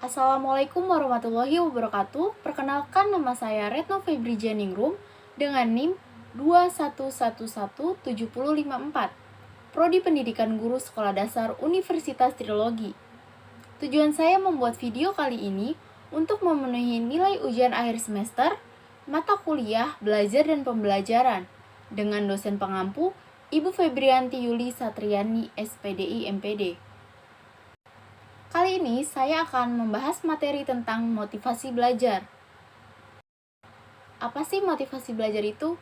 Assalamualaikum warahmatullahi wabarakatuh. Perkenalkan, nama saya Retno Febri Janingrum dengan NIM 2111754. Prodi Pendidikan Guru Sekolah Dasar Universitas Trilogi. Tujuan saya membuat video kali ini untuk memenuhi nilai ujian akhir semester mata kuliah belajar dan pembelajaran dengan dosen pengampu Ibu Febrianti Yuli Satriani, SPDI MPD. Kali ini saya akan membahas materi tentang motivasi belajar. Apa sih motivasi belajar itu?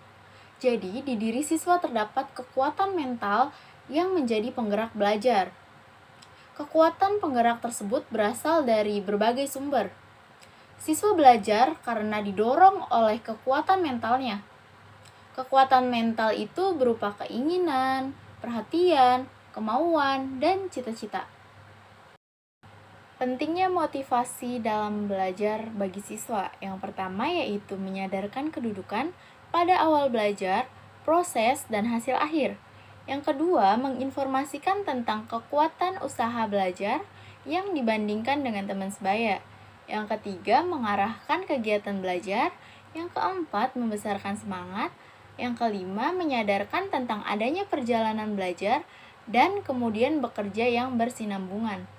Jadi, di diri siswa terdapat kekuatan mental yang menjadi penggerak belajar. Kekuatan penggerak tersebut berasal dari berbagai sumber. Siswa belajar karena didorong oleh kekuatan mentalnya. Kekuatan mental itu berupa keinginan, perhatian, kemauan, dan cita-cita. Pentingnya motivasi dalam belajar bagi siswa. Yang pertama yaitu menyadarkan kedudukan pada awal belajar, proses, dan hasil akhir. Yang kedua, menginformasikan tentang kekuatan usaha belajar yang dibandingkan dengan teman sebaya. Yang ketiga, mengarahkan kegiatan belajar. Yang keempat, membesarkan semangat. Yang kelima, menyadarkan tentang adanya perjalanan belajar dan kemudian bekerja yang bersinambungan.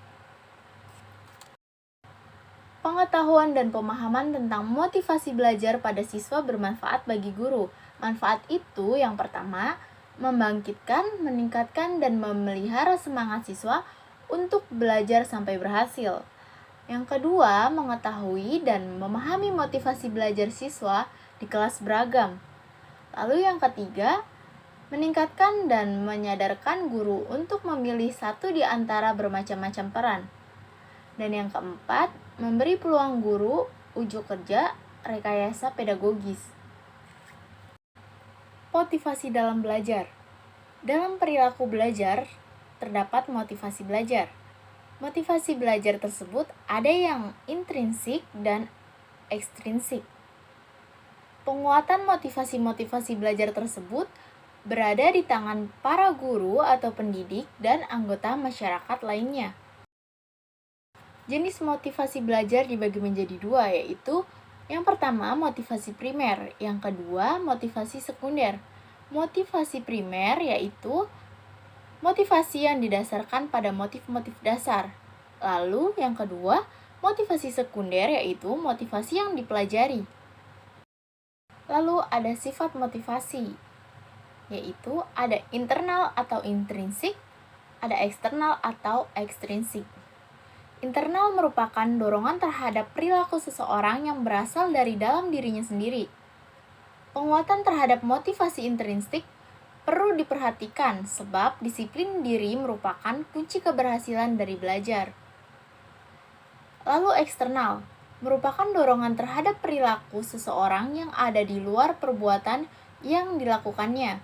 Pengetahuan dan pemahaman tentang motivasi belajar pada siswa bermanfaat bagi guru. Manfaat itu yang pertama, membangkitkan, meningkatkan, dan memelihara semangat siswa untuk belajar sampai berhasil. Yang kedua, mengetahui dan memahami motivasi belajar siswa di kelas beragam. Lalu yang ketiga, meningkatkan dan menyadarkan guru untuk memilih satu di antara bermacam-macam peran. Dan yang keempat, memberi peluang guru, ujuk kerja, rekayasa pedagogis. Motivasi dalam belajar. Dalam perilaku belajar, terdapat motivasi belajar. Motivasi belajar tersebut ada yang intrinsik dan ekstrinsik. Penguatan motivasi-motivasi belajar tersebut berada di tangan para guru atau pendidik dan anggota masyarakat lainnya. Jenis motivasi belajar dibagi menjadi dua, yaitu yang pertama motivasi primer, yang kedua motivasi sekunder. Motivasi primer yaitu motivasi yang didasarkan pada motif-motif dasar. Lalu yang kedua, motivasi sekunder yaitu motivasi yang dipelajari. Lalu ada sifat motivasi, yaitu ada internal atau intrinsik, ada eksternal atau ekstrinsik. Internal merupakan dorongan terhadap perilaku seseorang yang berasal dari dalam dirinya sendiri. Penguatan terhadap motivasi intrinsik perlu diperhatikan sebab disiplin diri merupakan kunci keberhasilan dari belajar. Lalu eksternal merupakan dorongan terhadap perilaku seseorang yang ada di luar perbuatan yang dilakukannya.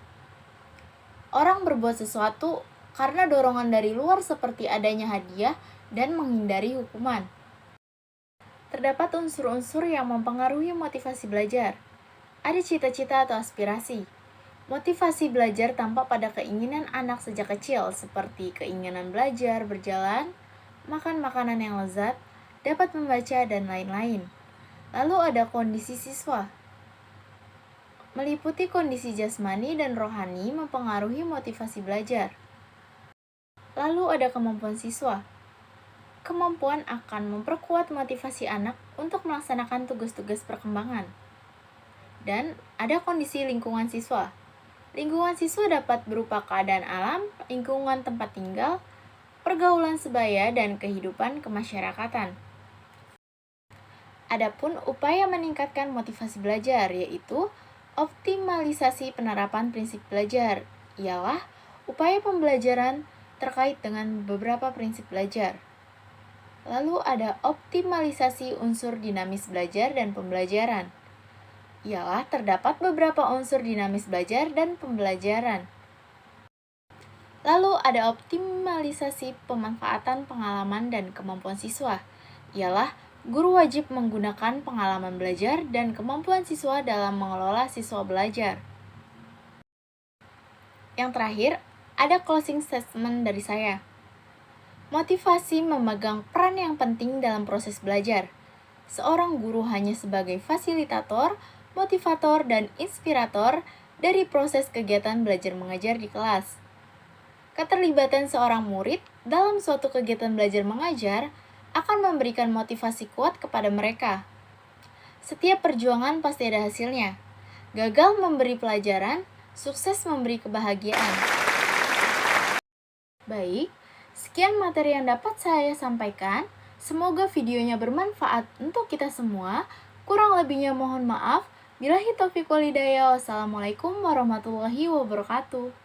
Orang berbuat sesuatu karena dorongan dari luar seperti adanya hadiah dan menghindari hukuman. Terdapat unsur-unsur yang mempengaruhi motivasi belajar. Ada cita-cita atau aspirasi. Motivasi belajar tampak pada keinginan anak sejak kecil, seperti keinginan belajar, berjalan, makan makanan yang lezat, dapat membaca, dan lain-lain. Lalu ada kondisi siswa. Meliputi kondisi jasmani dan rohani mempengaruhi motivasi belajar. Lalu ada kemampuan siswa. Kemampuan akan memperkuat motivasi anak untuk melaksanakan tugas-tugas perkembangan. Dan ada kondisi lingkungan siswa. Lingkungan siswa dapat berupa keadaan alam, lingkungan tempat tinggal, pergaulan sebaya, dan kehidupan kemasyarakatan. Adapun upaya meningkatkan motivasi belajar, yaitu optimalisasi penerapan prinsip belajar, ialah upaya pembelajaran terkait dengan beberapa prinsip belajar. Lalu ada optimalisasi unsur dinamis belajar dan pembelajaran. Ialah terdapat beberapa unsur dinamis belajar dan pembelajaran. Lalu ada optimalisasi pemanfaatan pengalaman dan kemampuan siswa. Ialah guru wajib menggunakan pengalaman belajar dan kemampuan siswa dalam mengelola siswa belajar. Yang terakhir, ada closing statement dari saya. Motivasi memegang peran yang penting dalam proses belajar. Seorang guru hanya sebagai fasilitator, motivator, dan inspirator dari proses kegiatan belajar mengajar di kelas. Keterlibatan seorang murid dalam suatu kegiatan belajar mengajar akan memberikan motivasi kuat kepada mereka. Setiap perjuangan pasti ada hasilnya. Gagal memberi pelajaran, sukses memberi kebahagiaan. Baik, sekian materi yang dapat saya sampaikan. Semoga videonya bermanfaat untuk kita semua. Kurang lebihnya mohon maaf. Billahi taufiq wal hidayah. Wassalamualaikum warahmatullahi wabarakatuh.